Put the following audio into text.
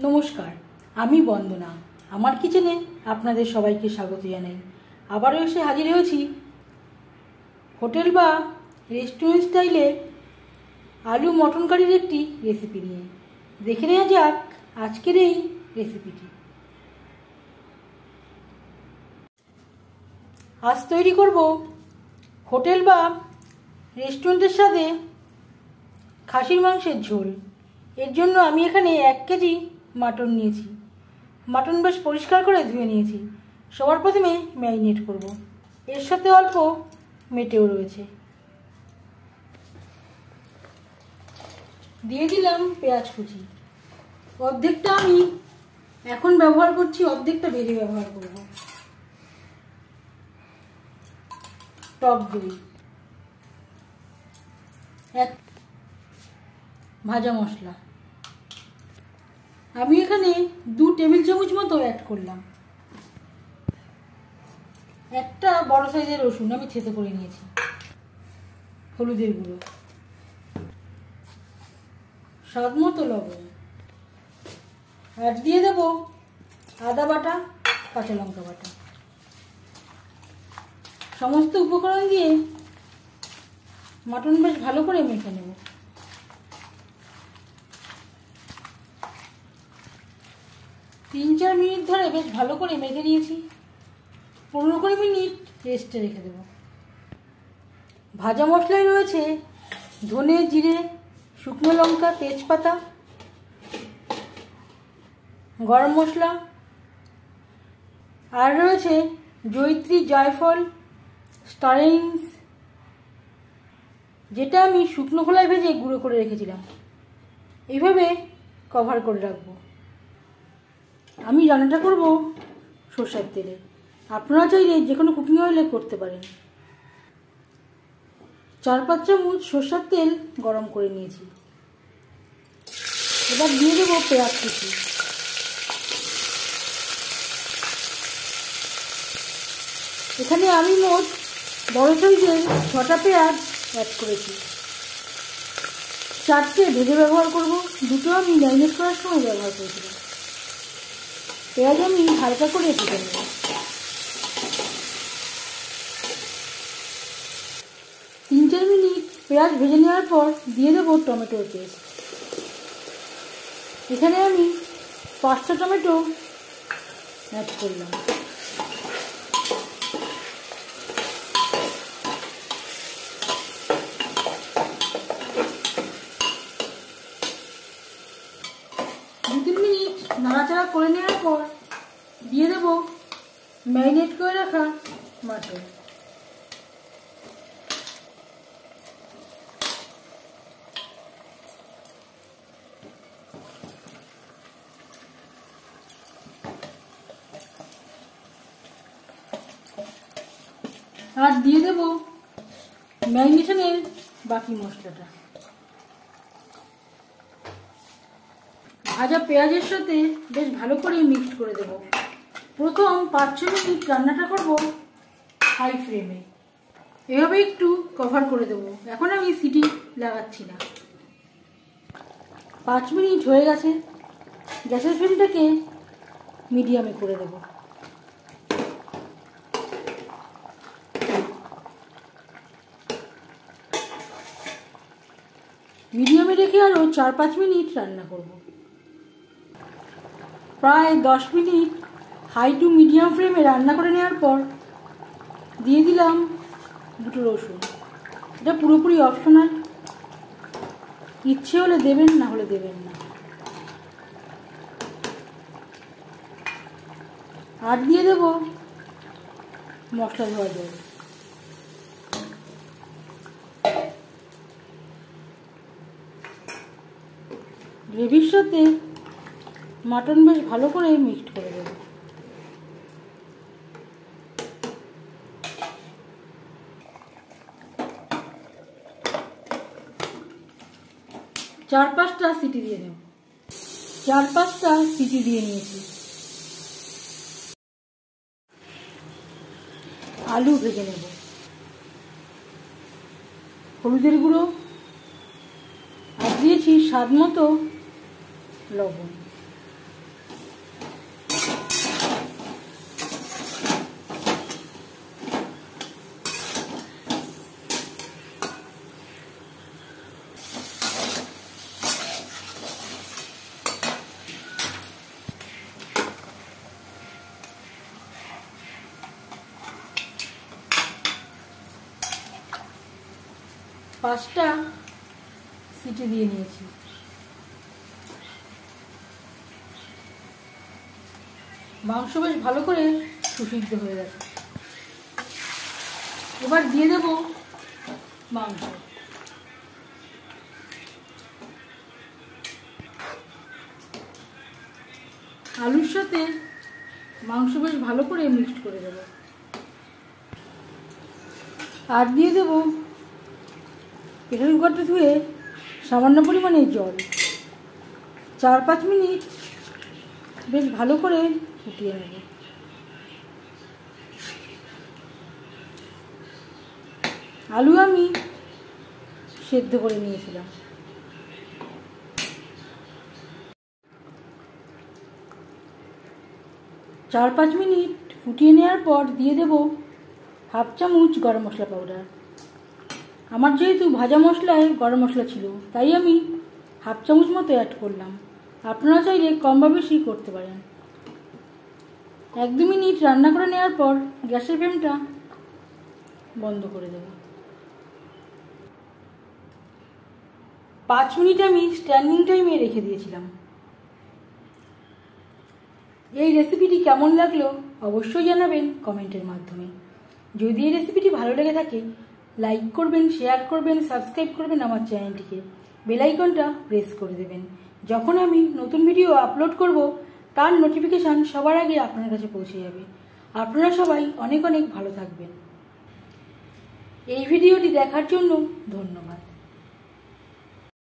নমস্কার, আমি বন্দনা। আমার কিচেনে আপনাদের সবাইকে স্বাগত জানাই। আবারও এসে হাজির হয়েছি হোটেল বা রেস্টুরেন্ট স্টাইলে আলু মটন কারির একটি রেসিপি নিয়ে। দেখে নেওয়া যাক আজকের এই রেসিপিটি। আজ তৈরি করব হোটেল বা রেস্টুরেন্টের সাথে খাসির মাংসের ঝোল। এর জন্য আমি এখানে 1 কেজি মাটন নিয়েছি। মাটন বেশ পরিষ্কার করে ধুয়ে নিয়েছি। সবার প্রথমে ম্যারিনেট করব। এর সাথে অল্প মেটেও রয়েছে। দিয়ে দিলাম পেঁয়াজ কুচি। অর্ধেকটা আমি এখন ব্যবহার করছি, অর্ধেকটা ভেজে ব্যবহার করব। টক দই, এক ভাজা মশলা আমি এখানে 2 টেবিল চামচ মতো অ্যাড করলাম। একটা বড় সাইজের রসুন আমি থেতো করে নিয়েছি। হলুদের গুঁড়ো, স্বাদ মতো লবণ, আর দিয়ে দেব আদা বাটা, কাঁচা লঙ্কা বাটা। সমস্ত উপকরণ দিয়ে মাটন বেশ ভালো করে মেখে নেব। তিন 4 মিনিট ধরে বেশ ভালো করে মেখে নিয়েছি। 15-20 মিনিট রেস্টে রেখে দেব। ভাজা মশলায় রয়েছে ধনে, জিরে, শুকনো লঙ্কা, তেজপাতা, গরম মশলা, আর রয়েছে জয়িত্রী, জায়ফল, স্টার এনিস, যেটা আমি শুকনো খোলায় ভেজে গুঁড়ো করে রেখেছিলাম। এইভাবে কভার করে রাখবো। আমি রান্নাটা করব সরষের তেলে। আপনারা চাইলে যে কোনো কুকিং অয়েলে করতে পারেন। 4-5 চামচ সরষের তেল গরম করে নিয়েছি। এবার দিয়ে দেবো পেঁয়াজ কুচি। এখানে আমি মোট বড় সাইজের 6টা পেঁয়াজ অ্যাড করেছি। 4টে ভেজে ব্যবহার করব, 2টো আমি ম্যারিনেট করার সময় ব্যবহার করেছিলাম। পেঁয়াজ আমি হালকা করে ভেজে নেব। তিন 4 মিনিট পেঁয়াজ ভেজে নেওয়ার পর দিয়ে দেবো টমেটোর পেস্ট। এখানে আমি 5টা টমেটো অ্যাড করলাম। নাড়াচাড়া করে নেওয়ার পর দিয়ে দেবো ম্যারিনেট করে রাখা মাটন। আর দিয়ে দেবো ম্যারিনেশনের বাকি মশলাটা। ভাজা পেঁয়াজের সাথে বেশ ভালো করে মিক্সড করে দেব। প্রথম 5-6 মিনিট রান্নাটা করব হাই ফ্লেমে। এভাবে একটু কভার করে দেব। এখন আমি সিটি লাগাচ্ছি না। 5 মিনিট হয়ে গেছে। গ্যাসের ফ্লেমটাকে মিডিয়ামে করে দেব। মিডিয়ামে রেখে আরও 4-5 মিনিট রান্না করব। প্রায় 10 মিনিট হাই টু মিডিয়াম ফ্লেমে রান্না করে নেওয়ার পর দিয়ে দিলাম 2টো রসুন। এটা পুরোপুরি অপশনাল, ইচ্ছে হলে দেবেন, না হলে দেবেন না। আর দিয়ে দেব মশলা ধোয়া জল। গ্রেভির সাথে মাটন বেশ ভালো করে মিক্সড করে দেব। চার 5টা সিটি দিয়ে দেব। 4-5টা সিটি দিয়ে নিয়েছি। আলু ভেজে নেব। হলুদের গুঁড়ো আর দিয়েছি স্বাদ মতো লবণ। 5টা সিটি দিয়ে নিয়েছি। মাংস বেশ ভালো করে সুসিদ্ধ হয়ে গেছে। এবার দিয়ে দেব মাংস। আলুর সাথে মাংস বেশ ভালো করে মিক্সড করে দেব। আর দিয়ে দেব প্রেসার কুকারটা ধুয়ে সামান্য পরিমাণে জল। 4-5 মিনিট বেশ ভালো করে ফুটিয়ে নেব। আলু আমি সেদ্ধ করে নিয়েছিলাম। চার 5 মিনিট ফুটিয়ে নেওয়ার পর দিয়ে দেব হাফ চামচ গরম মশলা পাউডার। আমার যেহেতু ভাজা মশলায় গরম মশলা ছিল তাই আমি হাফ চামচ মতো অ্যাড করলাম। আপনারা চাইলে কম বা বেশি করতে পারেন। 1-2 মিনিট রান্না করে নেওয়ার পর গ্যাসের ফ্লেমটা বন্ধ করে দেব। 5 মিনিট আমি স্ট্যান্ডিং টাইমে রেখে দিয়েছিলাম। এই রেসিপিটি কেমন লাগলো অবশ্যই জানাবেন কমেন্টের মাধ্যমে। যদি এই রেসিপিটি ভালো লেগে থাকে লাইক করবেন, শেয়ার করবেন, সাবস্ক্রাইব করবেন আমার চ্যানেলটিকে, বেল আইকনটা প্রেস করে দেবেন। যখন আমি নতুন ভিডিও আপলোড করব তার নোটিফিকেশান সবার আগে আপনার কাছে পৌঁছে যাবে। আপনারা সবাই অনেক অনেক ভালো থাকবেন। এই ভিডিওটি দেখার জন্য ধন্যবাদ।